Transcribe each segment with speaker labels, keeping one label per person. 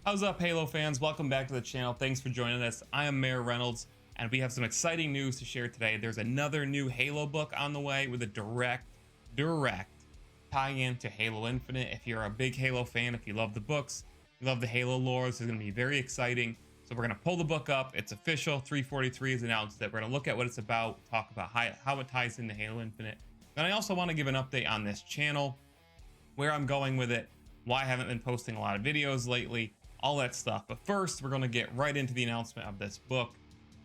Speaker 1: How's up, Halo fans? Welcome back to the channel. Thanks for joining us. I am Mayor Reynolds, and we have some exciting news to share today. There's another new Halo book on the way with a direct tie-in to Halo Infinite. If you're a big Halo fan, if you love the books, you love the Halo lore, this is going to be very exciting. So we're going to pull the book up. It's official. 343 has announced that we're going to look at what it's about, talk about how it ties into Halo Infinite. Then I also want to give an update on this channel, where I'm going with it, why I haven't been posting a lot of videos lately, all that stuff. But first, we're going to get right into the announcement of this book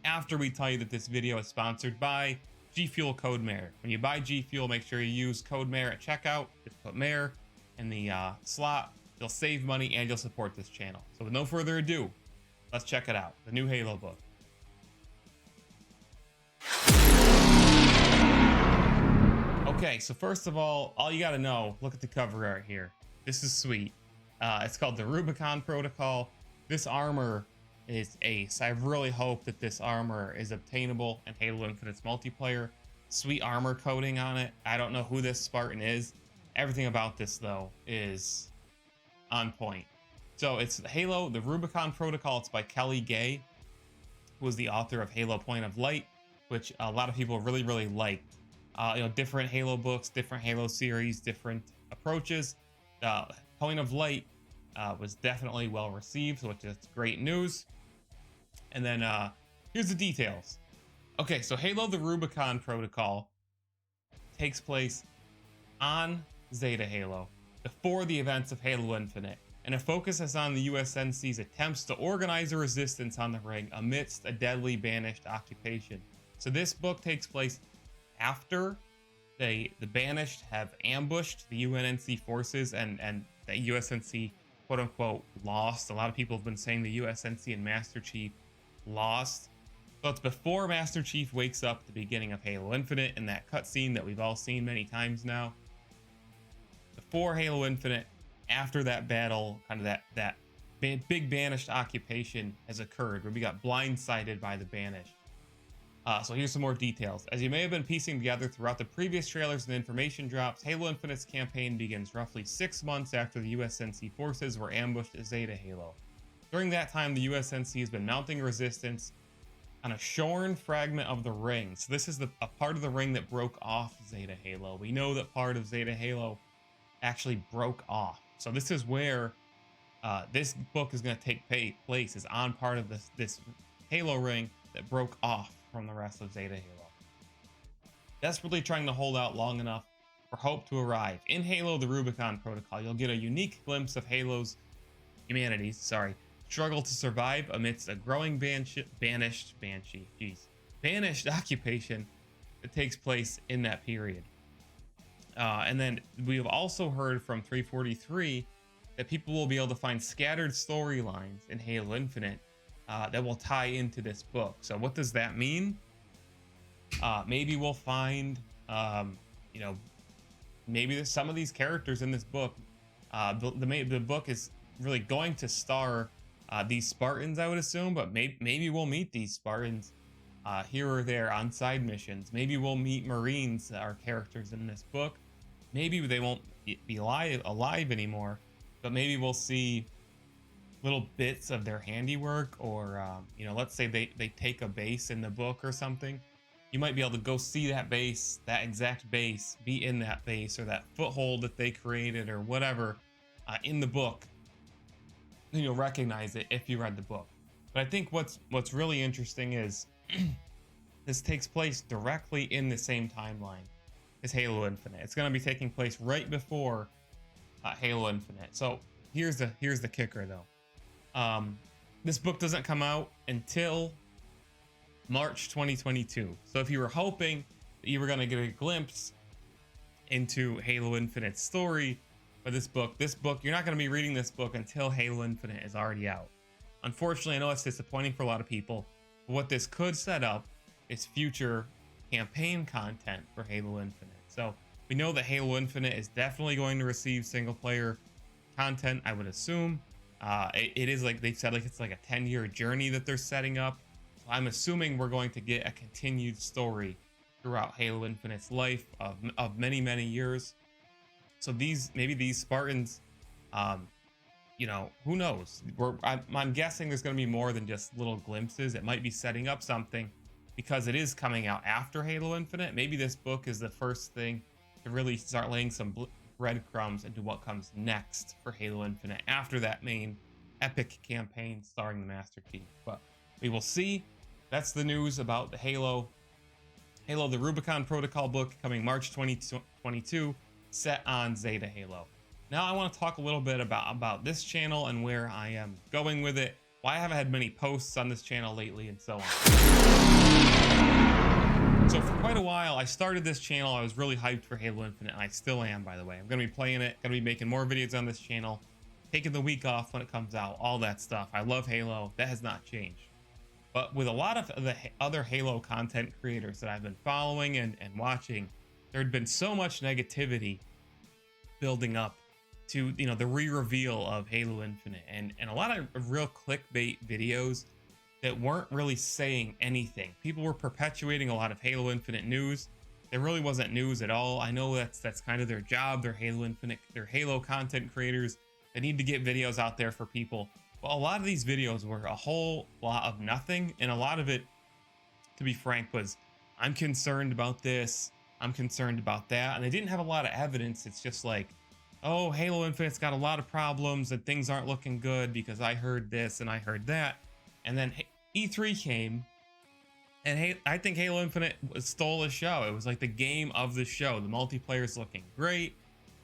Speaker 1: after we tell you that this video is sponsored by G Fuel Code Mayor. When you buy G Fuel, make sure you use code Mayor at checkout. Just put Mayor in the slot. You'll save money and you'll support this channel. So with no further ado, let's check it out. The new Halo book. Okay, so first of all you got to know, look at the cover art here. This is sweet. It's called the Rubicon Protocol. This armor is ace. I really hope that this armor is obtainable in Halo Infinite's multiplayer. Sweet armor coating on it. I don't know who this Spartan is. Everything about this, though, is on point. So it's Halo, the Rubicon Protocol. It's by Kelly Gay, who was the author of Halo Point of Light, which a lot of people really liked. Different Halo books, different Halo series, different approaches. Point of Light was definitely well received, which is great news. And then here's the details. Okay, so Halo the Rubicon Protocol takes place on Zeta Halo before the events of Halo Infinite, and it focuses on the USNC's attempts to organize a resistance on the ring amidst a deadly banished occupation. So this book takes place after the Banished have ambushed the UNNC forces and the USNC quote unquote lost. A lot of people have been saying the USNC and Master Chief lost. So it's before Master Chief wakes up at the beginning of Halo Infinite in that cutscene that we've all seen many times now. Before Halo Infinite, after that battle, kind of that big Banished occupation has occurred, where we got blindsided by the Banished. So here's some more details. As you may have been piecing together throughout the previous trailers and information drops, Halo Infinite's campaign begins roughly 6 months after the USNC forces were ambushed at Zeta Halo. During that time, the USNC has been mounting resistance on a shorn fragment of the ring. So this is a part of the ring that broke off Zeta Halo. We know that part of Zeta Halo actually broke off. So this is where this book is going to take place, is on part of this Halo ring that broke off from the rest of Zeta Halo. Desperately trying to hold out long enough for hope to arrive. In Halo the Rubicon Protocol, you'll get a unique glimpse of humanity's struggle to survive amidst a growing banished occupation that takes place in that period. And then we have also heard from 343 that people will be able to find scattered storylines in Halo Infinite that will tie into this book. So what does that mean? Maybe we'll find, maybe some of these characters in this book. The book is really going to star these Spartans, I would assume, but maybe we'll meet these Spartans here or there on side missions. Maybe we'll meet Marines, our characters in this book. Maybe they won't be alive anymore, but maybe we'll see little bits of their handiwork, or let's say they take a base in the book or something. You might be able to go see that base, that exact base, be in that base, or that foothold that they created or whatever in the book. And you'll recognize it if you read the book. But I think what's really interesting is this takes place directly in the same timeline as Halo Infinite. It's going to be taking place right before Halo Infinite. So here's the kicker, though. This book doesn't come out until March 2022. So if you were hoping that you were going to get a glimpse into Halo Infinite's story for this book, you're not going to be reading this book until Halo Infinite is already out. Unfortunately, I know it's disappointing for a lot of people, but what this could set up is future campaign content for Halo Infinite. So we know that Halo Infinite is definitely going to receive single player content, I would assume. It is, like they said, like it's like a 10-year journey that they're setting up. So I'm assuming we're going to get a continued story throughout Halo Infinite's life of many years. So maybe these Spartans you know, who knows? I'm guessing there's going to be more than just little glimpses. It might be setting up something because it is coming out after Halo Infinite. Maybe this book is the first thing to really start laying some breadcrumbs into what comes next for Halo Infinite after that main epic campaign starring the Master Chief. But we will see. That's the news about the Halo, the Rubicon Protocol book coming March 2022, set on Zeta Halo. Now I want to talk a little bit about this channel and where I am going with it, why I haven't had many posts on this channel lately, and so on. So for quite a while, I started this channel. I was really hyped for Halo Infinite, and I still am, by the way. I'm going to be playing it, going to be making more videos on this channel, taking the week off when it comes out, all that stuff. I love Halo. That has not changed. But with a lot of the other Halo content creators that I've been following and watching, there had been so much negativity building up to, you know, the re-reveal of Halo Infinite, and a lot of real clickbait videos that weren't really saying anything. People were perpetuating a lot of Halo Infinite news. There really wasn't news at all. I know that's kind of their job. They're Halo Infinite, they're Halo content creators. They need to get videos out there for people. But a lot of these videos were a whole lot of nothing, and a lot of it, to be frank, was I'm concerned about this, I'm concerned about that, and they didn't have a lot of evidence. It's just like, oh, Halo Infinite's got a lot of problems and things aren't looking good because I heard this and I heard that. And then E3 came, and I think Halo Infinite stole the show. It was like the game of the show. The multiplayer's looking great.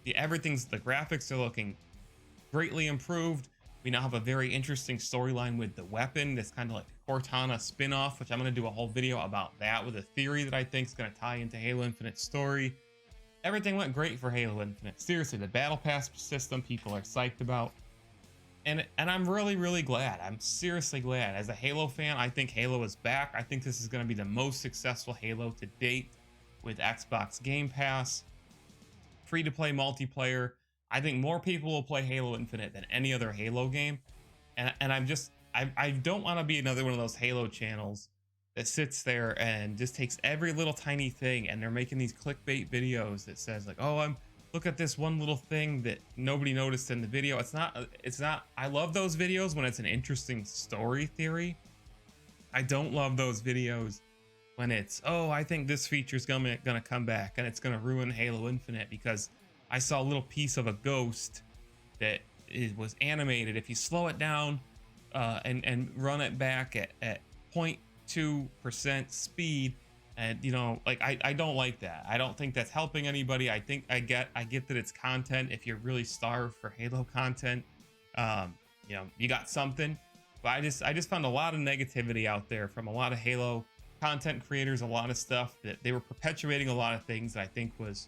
Speaker 1: The graphics are looking greatly improved. We now have a very interesting storyline with the weapon, this kind of like Cortana spin-off, which I'm going to do a whole video about that with a theory that I think is going to tie into Halo Infinite's story. Everything went great for Halo Infinite. Seriously, the battle pass system people are psyched about. And I'm really, really glad. I'm seriously glad. As a Halo fan, I think Halo is back. I think this is going to be the most successful Halo to date with Xbox Game Pass, free-to-play multiplayer. I think more people will play Halo Infinite than any other Halo game. And I don't want to be another one of those Halo channels that sits there and just takes every little tiny thing, and they're making these clickbait videos that says like, oh, look at this one little thing that nobody noticed in the video. It's not, I love those videos when it's an interesting story theory. I don't love those videos when it's, oh, I think this feature's gonna come back and it's gonna ruin Halo Infinite because I saw a little piece of a ghost that was animated. If you slow it down and run it back at 0.2% speed, and you know, like I don't like that. I don't think that's helping anybody. I think I get that it's content. If you're really starved for Halo content, you know, you got something. But I just found a lot of negativity out there from a lot of Halo content creators, a lot of stuff that they were perpetuating, a lot of things that I think was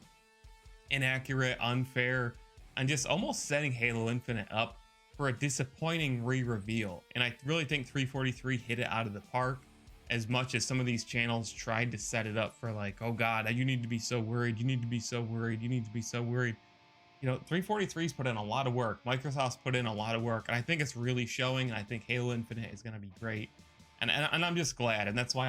Speaker 1: inaccurate, unfair, and just almost setting Halo Infinite up for a disappointing re-reveal. And I really think 343 hit it out of the park, as much as some of these channels tried to set it up for like, oh god, you need to be so worried, you need to be so worried, you need to be so worried. You know, 343's put in a lot of work. Microsoft's put in a lot of work, and I think it's really showing. I think Halo Infinite is going to be great, and I'm just glad, and that's why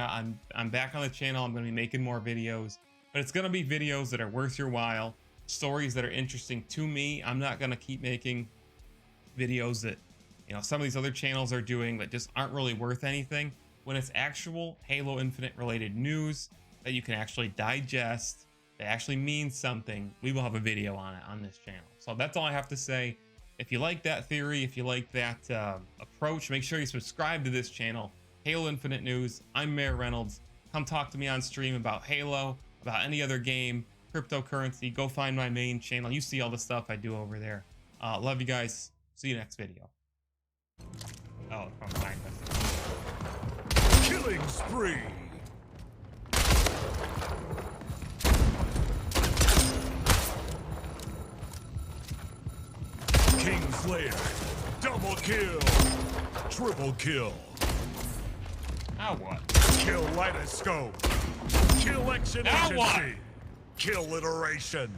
Speaker 1: I'm back on the channel. I'm going to be making more videos, but it's going to be videos that are worth your while, stories that are interesting to me. I'm not going to keep making videos that, you know, some of these other channels are doing that just aren't really worth anything. When it's actual Halo Infinite related news that you can actually digest, that actually means something, we will have a video on it on this channel. So that's all I have to say. If you like that theory, if you like that approach, make sure you subscribe to this channel, Halo Infinite News. I'm Mayor Reynolds. Come talk to me on stream about Halo, about any other game, cryptocurrency. Go find my main channel. You see all the stuff I do over there. Love you guys. See you next video. Oh, from behind us.
Speaker 2: Killing spree! Kingslayer! Double kill! Triple kill!
Speaker 1: Now what?
Speaker 2: Kill Lightoscope! Kill Action
Speaker 1: Now
Speaker 2: Agency!
Speaker 1: what?
Speaker 2: Kill Literation!